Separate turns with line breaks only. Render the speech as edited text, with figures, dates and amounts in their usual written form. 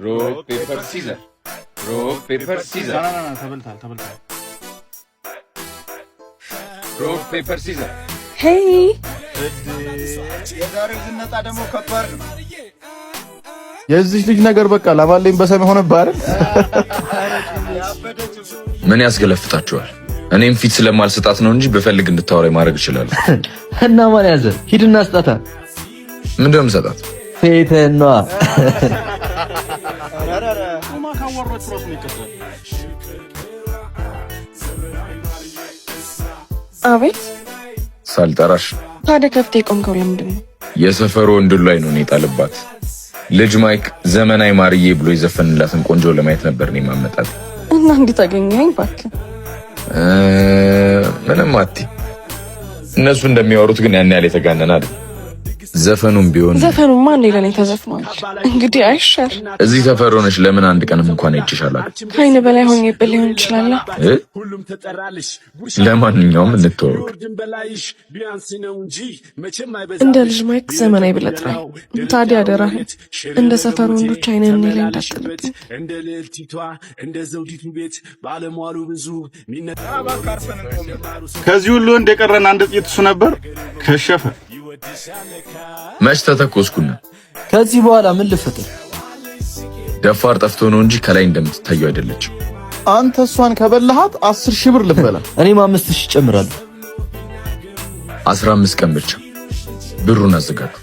ሮክ ፔፐር ሲዘር ሮክ ፔፐር ሲዘር
ተበልታል
ሮክ ፔፐር ሲዘር
ሄይ
የዛሬው ዝነጣ ደግሞ ከባድ ነው።
የዚህ ልጅ ነገር በቃ ላባለኝ በሰም ሆነብህ አይደል?
ምን ያስገለፍጣችኋል? እኔም ፊት ስለማልሰጣት ነው እንጂ በፈልግ እንድታወራኝ ማድረግ እችላለሁ።
እና ማን ያዘ? ሂድና ስጣታ።
ምንድነው የምሰጣት?
ፌተኗ
አቤት
ሳልጠራሽ
ታዲያ ከፍቴ ቆምከው ለምንድን ነው?
የሰፈሩ ወንድ ላይ ነው የጣልባት። ልጅ ማይክ ዘመናዊ ማርዬ ብሎ የዘፈንላትን ቆንጆ ለማየት ነበር እኔ ማመጣት።
እና እንዴት አገኘኸኝ እባክህ?
ምንም አትይ። እነሱ እንደሚያወሩት ግን ያን ያህል የተጋነነ አይደል። ዘፈኑም ቢሆን
ዘፈኑማ እንዴ ለኔ ተዘፍኗል። እንግዲህ አይሻል
እዚህ ሰፈር ሆነሽ ለምን አንድ ቀንም እንኳን አይችሻላል?
ከአይን በላይ ሆኜብህ ሊሆን ይችላል።
ለማንኛውም እንተዋወቅ።
እንደ ልጅ ማይክ ዘመናዊ ብለህ ጥራኝ። ታዲያ አደራህን እንደ ሰፈሩ ወንዶች አይነን እኔ ላይ እንዳትጥልብኝ።
እንደ ልዕልቲቷ እንደ ዘውዲቱ ቤት ባለሟሉ ብዙ
ከዚህ ሁሉ ወንድ የቀረን አንድ ጥይት እሱ ነበር። ከሸፈ
መች ተተኮስኩና።
ከዚህ በኋላ ምን ልፈጥር?
ደፋር ጠፍቶ ነው እንጂ ከላይ እንደምትታየው አይደለችም።
አንተ እሷን ከበላሃት 10,000 ብር ልበላ።
እኔም 5,000 እጨምራለሁ።
15 ቀን ብቻ ብሩን አዘጋጁ።